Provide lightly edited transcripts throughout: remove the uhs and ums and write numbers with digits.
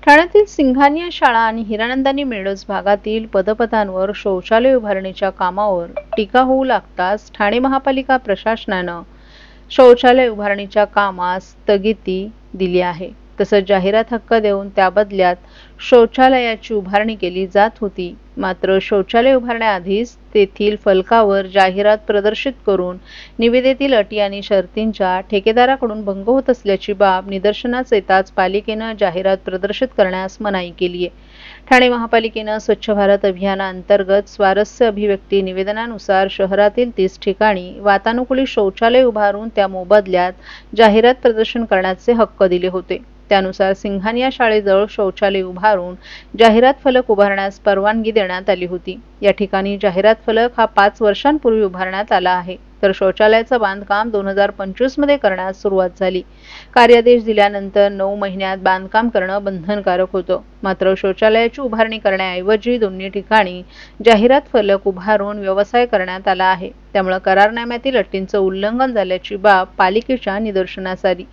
ठाण्यातील सिंघानिया शाळा आणि हिरानंदानी मेळोज भागातील पदपथांवर शौचालय उभारणीच्या कामावर टीका होऊ लागताच ठाणे महापालिका प्रशासनानं शौचालय उभारणीच्या कामास स्थगिती दिली आहे। तसंच जाहिरात हक्क देऊन त्या बदल्यात शौचालयाची उभारणी केली जात होती। मात्र शौचालय उभारण्याआधीच तेथील फलकावर जाहिरात प्रदर्शित करून निविदेतील अटी आणि शर्तींचा ठेकेदाराकडून भंग होत असल्याची बाब निदर्शनास येताच पालिकेनं जाहिरात प्रदर्शित करण्यास मनाई केली आहे। ठाणे महापालिकेनं स्वच्छ भारत अभियानाअंतर्गत स्वारस्य अभिव्यक्ती निवेदनानुसार शहरातील 30 ठिकाणी वातानुकूलित शौचालय उभारून त्या मोबदल्यात जाहिरात प्रदर्शन करण्याचे हक्क दिले होते। त्यानुसार सिंघानिया शाळेजवळ शौचालय उभारून जाहिरात फलक उभारण्यास परवानगी देण्यात आली होती। या ठिकाणी जाहिरात फलक हा 5 वर्षांपूर्वी उभारण्यात आला आहे, तर शौचालयाचं बांधकाम 2025 मध्ये करण्यास सुरुवात झाली। कार्यादेश दिल्यानंतर 9 महिन्यात बांधकाम करणं बंधनकारक होतं। मात्र शौचालयाची उभारणी करण्याऐवजी दोन्ही ठिकाणी जाहिरात फलक उभारून व्यवसाय करण्यात आला आहे। त्यामुळे करारनाम्यातील अटींचं उल्लंघन झाल्याची बाब पालिकेच्या निदर्शनास आली।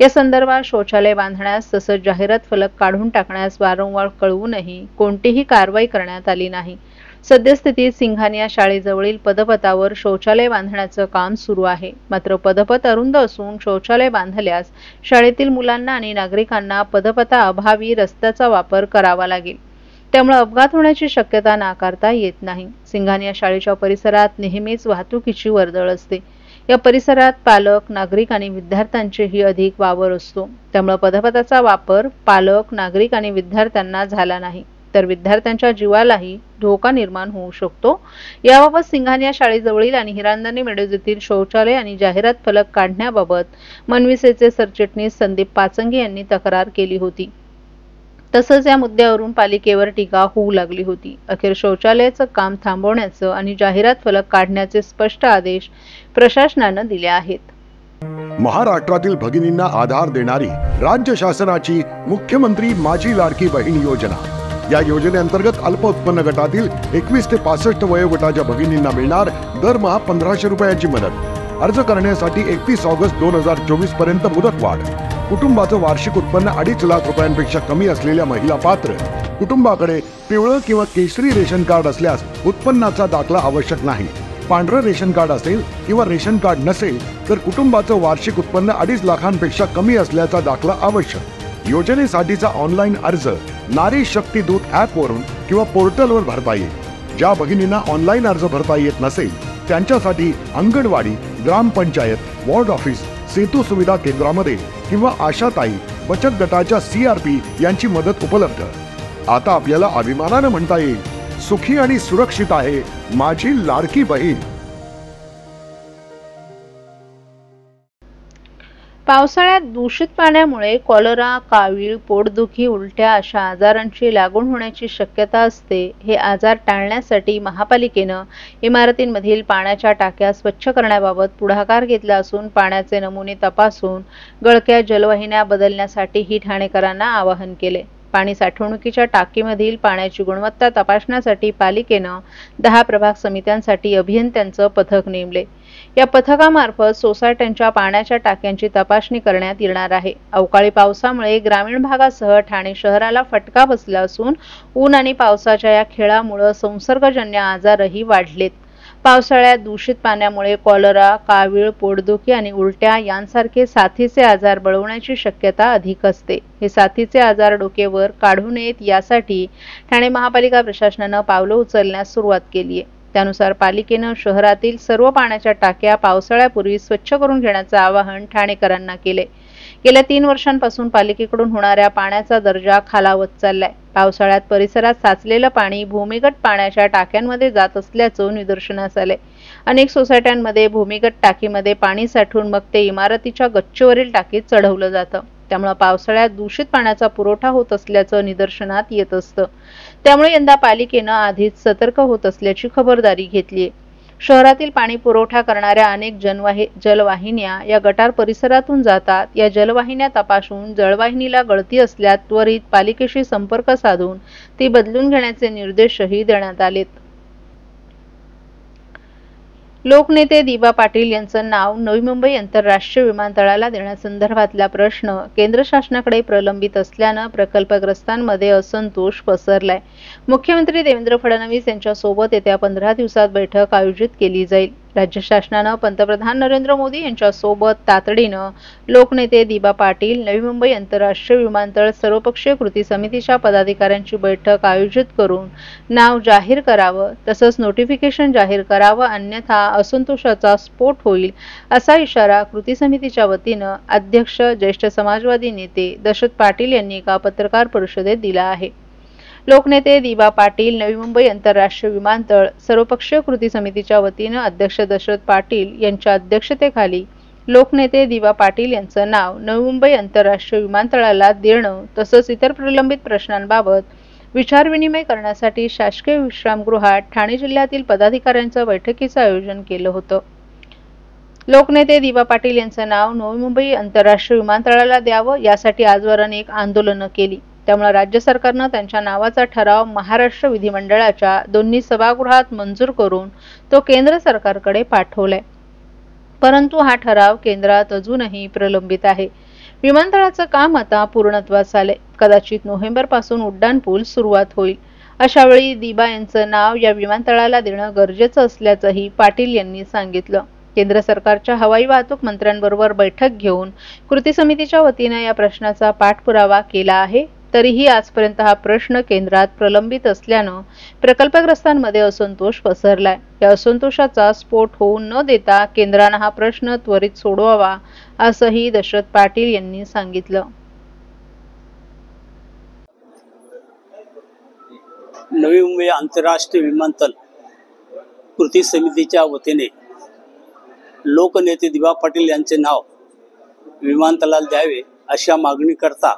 या संदर्भात शौचालय बांधण्यास तसंच जाहिरात फलक काढून टाकण्यास वारंवार कळवूनही कोणतीही कारवाई करण्यात आली नाही। सद्यस्थितीत सिंघानिया शाळेजवळील पदपथावर शौचालय बांधण्याचं काम सुरू आहे। मात्र पदपथ अरुंद असून शौचालय बांधल्यास शाळेतील मुलांना आणि नागरिकांना पदपथाअभावी रस्त्याचा वापर करावा लागेल। त्यामुळे अपघात होण्याची शक्यता नाकारता येत नाही। सिंघानिया शाळेच्या परिसरात नेहमीच वाहतुकीची वर्दळ असते। या परिसरात पालक, नागरिक आणि विद्यार्थ्यांचेही अधिक वावर असतो। त्यामुळे पदपथाचा वापर पालक, नागरिक आणि विद्यार्थ्यांना झाला नाही तर विद्यार्थ्यांच्या जीवालाही धोका निर्माण होऊ शकतो। याबाबत सिंघानिया शाळेजवळील आणि हिरानंदानी मेळोज येथील शौचालय आणि जाहिरात फलक काढण्याबाबत मनविसेचे सरचिटणीस संदीप पाचंगे यांनी तक्रार केली होती। तसंच या मुद्द्यावरून पालिकेवर टीका होऊ लागली होती। अखेर शौचालयाचं काम थांबवण्याचं आणि जाहिरात फलक काढण्याचे स्पष्ट आदेश प्रशासनानं दिले आहेत। महाराष्ट्रातील भगिनींना आधार देणारी राज्य शासनाची मुख्यमंत्री माझी लाडकी बहीण योजना। या योजनेअंतर्गत अल्प उत्पन्न गटातील 21 ते 65 वयोगटाच्या भगिनींना मिळणार दरमहा 1500 रुपयांची मदत। अर्ज करण्यासाठी 31 ऑगस्ट 2024 पर्यंत मुदतवाढ। कुटुंबाचं वार्षिक उत्पन्न 2.5 लाख रुपयांपेक्षा कमी असलेल्या महिला पात्र। कुटुंबाकडे पिवळं किंवा केशरी रेशन कार्ड असल्यास उत्पन्नाचा दाखला आवश्यक नाही। पांढरं रेशन कार्ड असेल किंवा रेशन कार्ड नसेल तर कुटुंबाचं वार्षिक उत्पन्न 2.5 लाखांपेक्षा कमी असल्याचा दाखला आवश्यक। योजनेसाठीचा ऑनलाईन अर्ज नारी शक्ती दूत ॲप वरून किंवा पोर्टलवर भरता येईल। ज्या भगिनींना ऑनलाईन अर्ज भरता येत नसेल त्यांच्यासाठी अंगणवाडी, ग्रामपंचायत, वॉर्ड ऑफिस, सेतू सुविधा केंद्रामध्ये किंवा आशाताई बचत गटाच्या CRP यांची मदत उपलब्ध। आता आपल्याला अभिमानाने म्हणता येईल, सुखी आणि सुरक्षित आहे माझी लाडकी बहीण। पावसाळ्यात दूषित पाण्यामुळे कॉलरा, कावीळ, पोटदुखी, उलट्या अशा आजारांची लागण होण्याची शक्यता असते। हे आजार टाळण्यासाठी महापालिकेनं इमारतींमधील पाण्याच्या टाक्या स्वच्छ करण्याबाबत पुढाकार घेतला असून पाण्याचे नमुने तपासून गळक्या जलवाहिन्या बदलण्यासाठीही ठाणेकरांना आवाहन केले। पाणी साठवणुकीच्या टाकीमधील पाण्याची गुणवत्ता तपासण्यासाठी पालिकेनं 10 प्रभाग समित्यांसाठी अभियंत्यांचं पथक नेमले। या पथकामार्फत सोसायट्यांच्या पाण्याच्या टाक्यांची तपासणी करण्यात येणार आहे। अवकाळी पावसामुळे ग्रामीण भागासह ठाणे शहराला फटका बसला असून ऊन आणि पावसाच्या या खेळामुळे संसर्गजन्य आजारही वाढलेत। पावसाळ्यात दूषित पाण्यामुळे कॉलरा, कावीळ, पोटदुखी आणि उलट्या यांसारखे साथीचे आजार बळवण्याची शक्यता अधिक असते। हे साथीचे आजार डोकेवर काढू नयेत यासाठी ठाणे महापालिका प्रशासनानं पावलं उचलण्यास सुरुवात केली आहे। त्यानुसार पालिकेनं शहरातील सर्व पाण्याच्या टाक्या पावसाळ्यापूर्वी स्वच्छ करून घेण्याचं आवाहन ठाणेकरांना केले। गेल्या 3 वर्षांपासून पालिकेकडून होणाऱ्या पाण्याचा दर्जा खालावत चाललाय। पावसाळ्यात परिसरात साचलेलं पाणी भूमिगत पाण्याच्या टाक्यांमध्ये जात असल्याचं निदर्शनास आलंय। अनेक सोसायट्यांमध्ये भूमिगत टाकीमध्ये पाणी साठवून मग ते इमारतीच्या गच्चीवरील टाकीत चढवलं जातं। त्यामुळे पावसाळ्यात दूषित पाण्याचा पुरवठा होत असल्याचं निदर्शनात येत असतं। त्यामुळे यंदा पालिकेनं आधीच सतर्क होत असल्याची खबरदारी घेतली आहे। शहरातील पाणी पुरवठा करणाऱ्या अनेक जलवाहिन्या या गटार परिसरातून जातात। या जलवाहिन्या तपासून जलवाहिनीला गळती असल्यास त्वरित पालिकेशी संपर्क साधून ती बदलून घेण्याचे निर्देशही देण्यात आलेत। लोकनेते दिबा पाटील यांचं नाव नवी मुंबई आंतरराष्ट्रीय विमानतळाला देण्यासंदर्भातला प्रश्न केंद्र शासनाकडे प्रलंबित असल्यानं प्रकल्पग्रस्तांमध्ये असंतोष पसरलाय. मुख्यमंत्री देवेंद्र फडणवीस यांच्यासोबत येत्या 15 दिवसात बैठक आयोजित केली जाईल. राज्य शासनानं पंतप्रधान नरेंद्र मोदी यांच्यासोबत तातडीनं लोकनेते दिबा पाटील नवी मुंबई आंतरराष्ट्रीय विमानतळ सर्वपक्षीय कृती समितीच्या पदाधिकाऱ्यांची बैठक आयोजित करून नाव जाहीर करावं, तसंच नोटिफिकेशन जाहीर करावं, अन्यथा असंतोषाचा स्फोट होईल असा इशारा कृती समितीच्या वतीनं अध्यक्ष ज्येष्ठ समाजवादी नेते दशरथ पाटील यांनी एका पत्रकार परिषदेत दिला आहे. लोकनेते दिबा पाटील नवी मुंबई आंतरराष्ट्रीय विमानतळ सर्वपक्षीय कृती समितीच्या वतीनं अध्यक्ष दशरथ पाटील यांच्या अध्यक्षतेखाली लोकनेते दिबा पाटील यांचं नाव नवी मुंबई आंतरराष्ट्रीय विमानतळाला देणं तसंच इतर प्रलंबित प्रश्नांबाबत विचारविनिमय करण्यासाठी शासकीय विश्रामगृहात ठाणे जिल्ह्यातील पदाधिकाऱ्यांच्या बैठकीचं आयोजन केलं होतं. लोकनेते दिबा पाटील यांचं नाव नवी मुंबई आंतरराष्ट्रीय विमानतळाला द्यावं यासाठी आजवर अनेक आंदोलनं केली. त्यामुळे राज्य सरकारनं त्यांच्या नावाचा ठराव महाराष्ट्र विधिमंडळाच्या दोन्ही सभागृहात मंजूर करून तो केंद्र सरकारकडे पाठवलाय. परंतु हा ठराव केंद्रात अजूनही प्रलंबित आहे. विमानतळाचं काम आता पूर्णत्वास आलंय. कदाचित नोव्हेंबरपासून उड्डाणपूल सुरुवात होईल. अशा वेळी दिबा यांचं नाव या विमानतळाला देणं गरजेचं असल्याचंही पाटील यांनी सांगितलं. केंद्र सरकारच्या हवाई वाहतूक मंत्र्यांबरोबर बैठक घेऊन कृती समितीच्या वतीनं या प्रश्नाचा पाठपुरावा केला आहे. तरीही आजपर्यंत हा प्रश्न केंद्रात प्रलंबित असल्यानं प्रकल्पग्रस्तांमध्ये असंतोष पसरलाय. या असंतोषाचा स्फोट होऊ न देता केंद्रानं हा प्रश्न त्वरित सोडवावा असंही दशरथ पाटील यांनी सांगितलं. नवी मुंबई आंतरराष्ट्रीय विमानतळ कृती समितीच्या वतीने लोकनेते दिबा पाटील यांचे नाव विमानतळाला द्यावे अशा मागणीकरता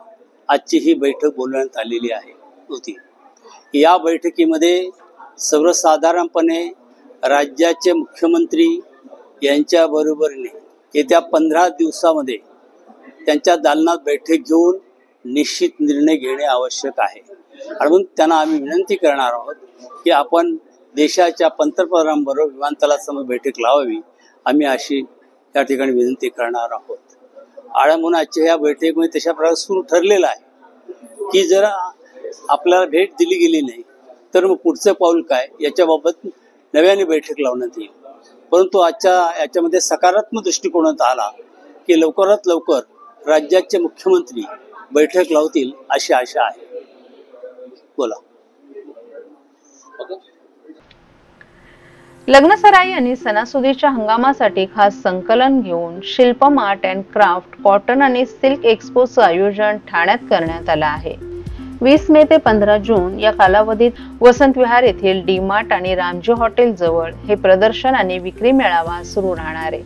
आजची ही बैठक बोलवण्यात आलेली होती. या बैठकीमध्ये सर्वसाधारणपणे राज्याचे मुख्यमंत्री यांच्या बरोबरीने येत्या 15 दिवसामध्ये त्यांच्या दालनात बैठक घेऊन निश्चित निर्णय घेणे आवश्यक आहे. आणि म्हणून त्यांना आम्ही विनंती करणार आहोत की आपण देशाच्या पंतप्रधानांबरोबर विमानतळासमोर बैठक लावावी. आम्ही अशी या ठिकाणी विनंती करणार आहोत. आणि म्हणून आजच्या या बैठकीमध्ये तशा प्रकारे सुरू ठरलेलं आहे की जर आपल्याला भेट दिली गेली नाही तर मग पुढचं पाऊल काय याच्याबाबत नव्याने बैठक लावण्यात येईल. परंतु याच्यामध्ये सकारात्मक दृष्टिकोनात आला की लवकरात लवकर राज्याचे मुख्यमंत्री बैठक लावतील अशी आशा आहे. बोला. लग्नसराई आणि सणासुदीच्या हंगामासाठी खास संकलन घेऊन शिल्पम आर्ट अँड क्राफ्ट कॉटन आणि सिल्क एक्सपोचं आयोजन ठाण्यात करण्यात आलं आहे. 20 मे ते 15 जून या कालावधीत वसंत विहार येथील डी-मार्ट आणि रामजी हॉटेल जवळ हे प्रदर्शन आणि विक्री मेळावा सुरू राहणार आहे.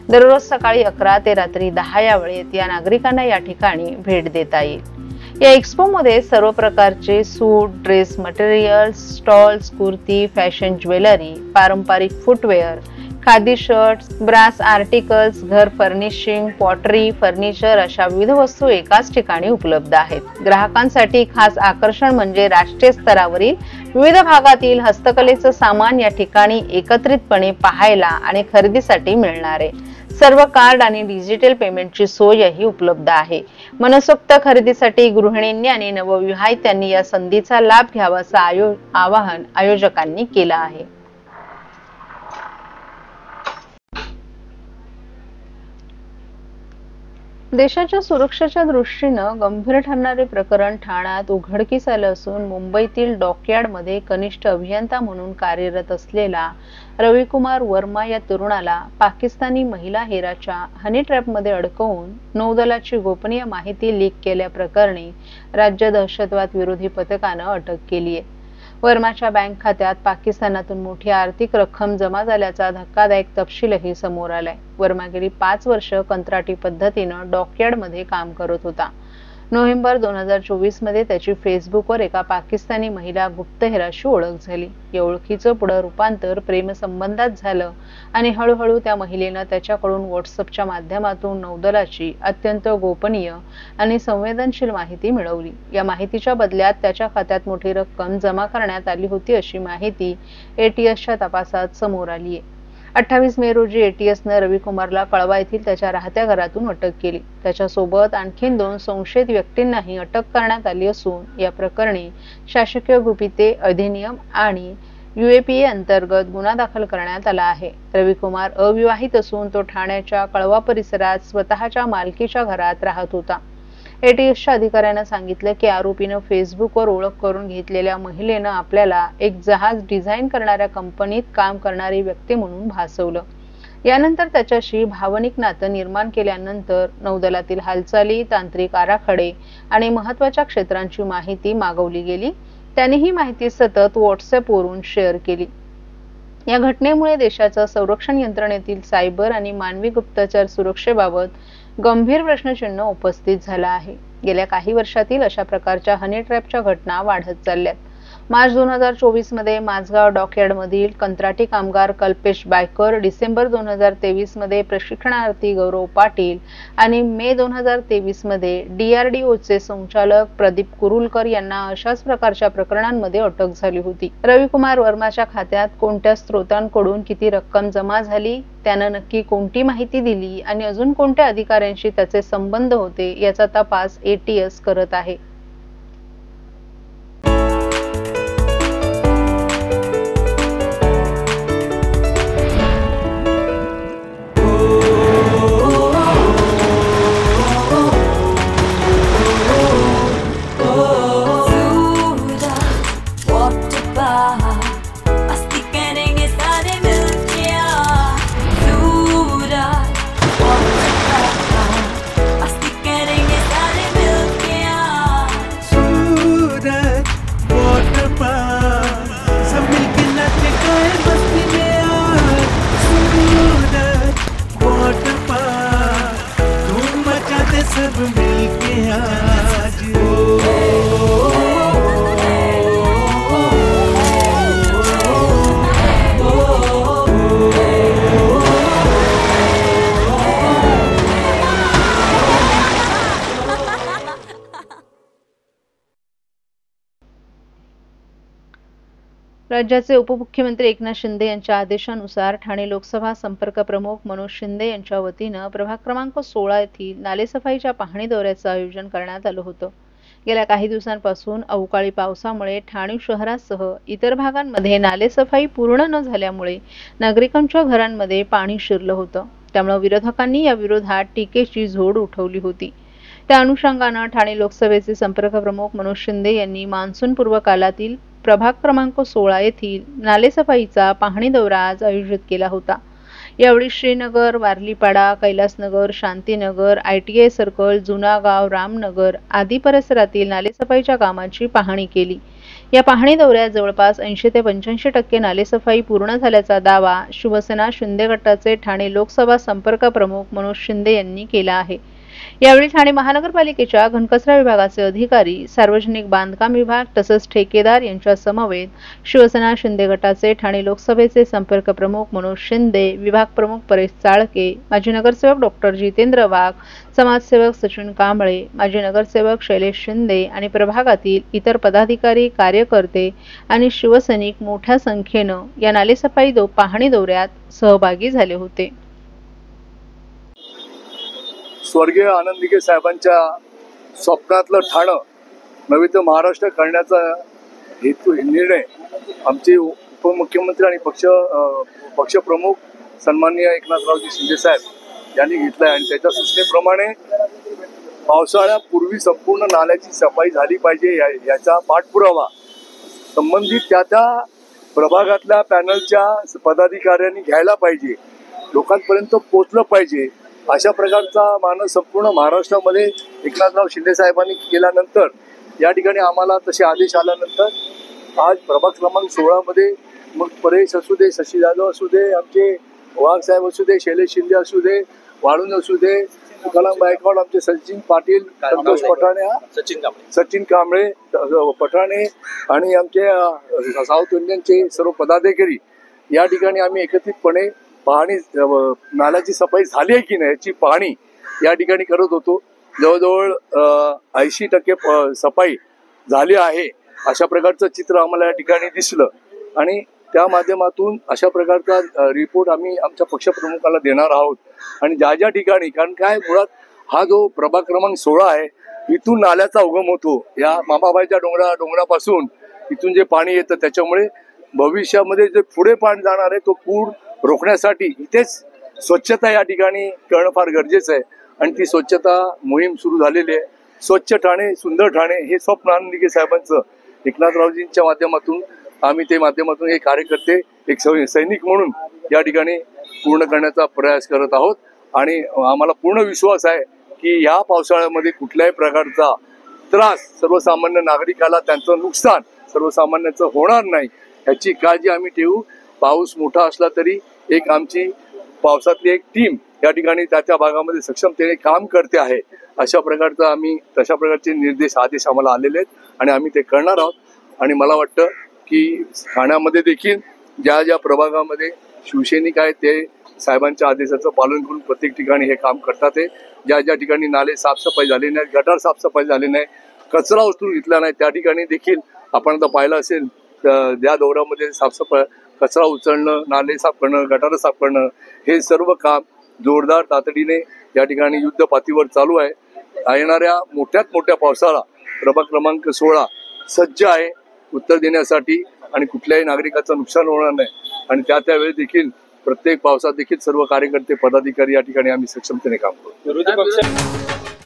दररोज सकाळी 11 ते रात्री 10 या वेळेत या नागरिकांना या ठिकाणी भेट देता येईल. या एक्स्पो मध्ये सर्व प्रकारचे suit, dress material, stalls, kurti, fashion jewellery, पारंपरिक footwear, khadi shirts, brass articles, घर फर्निशिंग, पॉटरी, फर्निचर अशा विविध वस्तू एकाच ठिकाणी उपलब्ध आहेत. ग्राहकांसाठी खास आकर्षण म्हणजे राष्ट्रीय स्तरावरील विविध भागातील हस्तकलेचं सामान या ठिकाणी एकत्रितपणे पाहायला आणि खरेदीसाठी मिळणार आहे. सर्व कार्ड आणि डिजिटल पेमेंटची सोयही उपलब्ध आहे. मनसोक्त खरेदीसाठी गृहिणींनी आणि नवविवाहितांनी या संधीचा लाभ घ्यावा असं आवाहन आयोजकांनी केलं आहे. देशाच्या सुरक्षेच्या दृष्टीनं गंभीर ठरणारे प्रकरण ठाण्यात उघडकीस आलं असून मुंबईतील डॉकयार्डमध्ये कनिष्ठ अभियंता म्हणून कार्यरत असलेला रविकुमार वर्मा या तरुणाला पाकिस्तानी महिला हेराच्या हनी ट्रॅपमध्ये अडकवून नौदलाची गोपनीय माहिती लीक केल्याप्रकरणी राज्य दहशतवाद विरोधी पथकानं अटक केली आहे. वर्माच्या बँक खात्यात पाकिस्तानातून मोठी आर्थिक रक्कम जमा झाल्याचा धक्कादायक तपशीलही समोर आलाय. वर्मा गेली 5 वर्ष कंत्राटी पद्धतीनं डॉकयार्डमध्ये काम करत होता. नोव्हेंबर 2024 मध्ये त्याची फेसबुकवर एका पाकिस्तानी महिला गुप्तहेराशी ओळख झाली. या ओळखीचं पुढे रूपांतर प्रेमसंबंधात झालं आणि हळूहळू त्या महिलेनं त्याच्याकडून व्हॉट्सअपच्या माध्यमातून नौदलाची अत्यंत गोपनीय आणि संवेदनशील माहिती मिळवली. या माहितीच्या बदल्यात त्याच्या खात्यात मोठी रक्कम जमा करण्यात आली होती अशी माहिती ATSच्या तपासात समोर आली आहे. 28 मे रोजी एटीएसनं रविकुमारला कळवा येथील त्याच्या राहत्या घरातून अटक केली. त्याच्यासोबत आणखी 2 संशयित व्यक्तींनाही अटक करण्यात आली असून या प्रकरणी शासकीय गुपिते अधिनियम आणि UAPA अंतर्गत गुन्हा दाखल करण्यात आला आहे. रविकुमार अविवाहित असून तो ठाण्याच्या कळवा परिसरात स्वतःच्या मालकीच्या घरात राहत होता. एटीएसच्या अधिकाऱ्यानं सांगितलं की आरोपीनं फेसबुकवर ओळख करून घेतलेल्या महिलेनं आपल्याला एक जहाज डिझाईन करणाऱ्या कंपनीत काम करणारी व्यक्ती म्हणून भासवलं. यानंतर त्याच्याशी भावनिक नातं निर्माण केल्यानंतर नौदलातील हालचाली, तांत्रिक आराखडे आणि महत्त्वाच्या क्षेत्रांची माहिती मागवली गेली. त्याने ही माहिती सतत व्हॉट्सअपवरून शेअर केली. या घटनेमुळे देशाच्या संरक्षण यंत्रणेतील सायबर आणि मानवी गुप्तचर सुरक्षेबाबत गंभीर प्रश्नचिन्ह उपस्थित झाला आहे. गेल्या काही वर्षातील अशा प्रकारच्या हनी ट्रॅपच्या घटना वाढत चालल्यात. मार्च 2024 मध्ये माझगाव डॉकयार्डमधील कंत्राटी कामगार कल्पेश बायकर, डिसेंबर 2023 मध्ये प्रशिक्षणार्थी गौरव पाटील आणि मे 2023 मध्ये DRDOचे संचालक प्रदीप कुरुलकर यांना अशाच प्रकारच्या प्रकरणांमध्ये अटक झाली होती. रविकुमार वर्माच्या खात्यात कोणत्या स्रोतांकडून किती रक्कम जमा झाली, त्यानं नक्की कोणती माहिती दिली आणि अजून कोणत्या अधिकाऱ्यांशी त्याचे संबंध होते याचा तपास ATS करत आहे. राज्याचे उपमुख्यमंत्री एकनाथ शिंदे यांच्या आदेशानुसार ठाणे लोकसभा संपर्क प्रमुख मनोज शिंदे यांच्या वतीनं प्रभाग क्रमांक 16 येथील नालेसफाईच्या पाहणी दौऱ्याचं आयोजन करण्यात आलं होतं. गेल्या काही दिवसांपासून अवकाळी पावसामुळे ठाणे शहरासह इतर भागांमध्ये नालेसफाई पूर्ण न झाल्यामुळे नागरिकांच्या घरांमध्ये पाणी शिरलं होतं. त्यामुळे विरोधकांनी या विरोधात टीकेची झोड उठवली होती. त्या अनुषंगानं ठाणे लोकसभेचे संपर्क प्रमुख मनोज शिंदे यांनी मान्सूनपूर्व कालातील प्रभाग क्रमांक 16 येथील नालेसफाईचा पाहणी दौरा आज आयोजित केला होता. यावेळी श्रीनगर, वारलीपाडा, कैलासनगर, शांतीनगर, ITI सर्कल, जुना गाव, रामनगर आदी परिसरातील नालेसफाईच्या कामाची पाहणी केली. या पाहणी दौऱ्यात जवळपास 80 ते 85% नालेसफाई पूर्ण झाल्याचा दावा शिवसेना शिंदे गटाचे ठाणे लोकसभा संपर्क प्रमुख मनोज शिंदे यांनी केला आहे. यावेळी ठाणे महानगरपालिकेच्या घनकचरा विभागाचे अधिकारी, सार्वजनिक बांधकाम विभाग तसंच ठेकेदार यांच्या समवेत शिवसेना शिंदे गटाचे ठाणे लोकसभेचे संपर्क प्रमुख मनोज शिंदे, विभाग प्रमुख परेश चाळके, माजी नगरसेवक डॉक्टर जितेंद्र वाघ, समाजसेवक सचिन कांबळे, माजी नगरसेवक शैलेश शिंदे आणि प्रभागातील इतर पदाधिकारी, कार्यकर्ते आणि शिवसैनिक मोठ्या संख्येनं या नालेसफाई पाहणी दौऱ्यात सहभागी झाले होते. स्वर्गीय आनंद दिघे साहेबांच्या स्वप्नातलं ठाणं नव्हे तर महाराष्ट्र करण्याचा निर्णय आमचे उपमुख्यमंत्री आणि पक्षप्रमुख सन्माननीय एकनाथरावजी शिंदे साहेब यांनी घेतलाय आणि त्याच्या सूचनेप्रमाणे पावसाळ्यापूर्वी संपूर्ण नाल्याची सफाई झाली पाहिजे याचा पाठपुरावा संबंधित त्या प्रभागातल्या पॅनलच्या पदाधिकाऱ्यांनी घ्यायला पाहिजे, लोकांपर्यंत पोहोचलं पाहिजे. अशा प्रकारचा मानस संपूर्ण महाराष्ट्रामध्ये एकनाथराव शिंदे साहेबांनी केल्यानंतर या ठिकाणी आम्हाला तसे आदेश आल्यानंतर आज प्रभाग क्रमांक 16 मध्ये मग परेश असू दे, शशी जाधव असू दे, आमचे वाघ साहेब असू दे, शैलेश शिंदे असू दे, वाळून असू दे, तुकाराम गायकवाड, आमचे सचिन पाटील, संतोष पठाणे, सचिन कांबळे पठाणे आणि आमचे साऊथ इंडियनचे सर्व पदाधिकारी या ठिकाणी आम्ही एकत्रितपणे पाहणी नाल्याची सफाई झाली आहे की नाही याची पाहणी या ठिकाणी करत होतो. जवळजवळ 80% सफाई झाली आहे अशा प्रकारचं चित्र आम्हाला या ठिकाणी दिसलं आणि त्या माध्यमातून अशा प्रकारचा रिपोर्ट आम्ही आमच्या पक्षप्रमुखाला देणार आहोत. आणि ज्या ज्या ठिकाणी, कारण काय मुळात हा जो प्रभाग क्रमांक 16 आहे, इथून नाल्याचा उगम होतो. या मामाबाईच्या डोंगरापासून इथून जे पाणी येतं, त्याच्यामुळे भविष्यामध्ये जे पुढे पाणी जाणार आहे तो पूर रोखण्यासाठी इथेच स्वच्छता या ठिकाणी करणं फार गरजेचं आहे. आणि ती स्वच्छता मोहीम सुरू झालेली आहे. स्वच्छ ठाणे सुंदर ठाणे हे स्वप्न आनंदीगे साहेबांचं एकनाथरावजींच्या माध्यमातून आम्ही ते माध्यमातून एक कार्यकर्ते, एक सैनिक म्हणून या ठिकाणी पूर्ण करण्याचा प्रयास करत आहोत. आणि आम्हाला पूर्ण विश्वास आहे की या पावसाळ्यामध्ये कुठल्याही प्रकारचा त्रास सर्वसामान्य नागरिकाला, त्यांचं नुकसान सर्वसामान्याचं होणार नाही याची काळजी आम्ही ठेवू. पाऊस मोठा असला तरी एक आमची पावसातली एक टीम या ठिकाणी त्या भागामध्ये सक्षमतेने काम करते आहे. तशा प्रकारचे निर्देश, आदेश आम्हाला आलेले आहेत आणि आम्ही ते करणार आहोत. आणि मला वाटतं की ठाण्यामध्ये देखील ज्या ज्या प्रभागामध्ये शिवसैनिक आहेत ते साहेबांच्या आदेशाचं पालन करून प्रत्येक ठिकाणी हे काम करतात. आहे ज्या ज्या ठिकाणी नाले साफसफाई झाली नाही, गटार साफसफाई झाली नाही, कचरा उचलून घेतला नाही, त्या ठिकाणी देखील आपण आता पाहिलं असेल ज्या दौऱ्यामध्ये साफसफाई, कचरा उचलणं, नाले साफ करणं, गटार साफ करणं, हे सर्व काम जोरदार तातडीने या ठिकाणी युद्धपातीवर चालू आहे. येणाऱ्या मोठ्यात मोठ्या पावसाला प्रभाग क्रमांक 16 सज्ज आहे उत्तर देण्यासाठी आणि कुठल्याही नागरिकाचं नुकसान होणार नाही. आणि त्यावेळी देखील प्रत्येक पावसात देखील सर्व कार्यकर्ते, पदाधिकारी या ठिकाणी आम्ही सक्षमतेने काम करतो.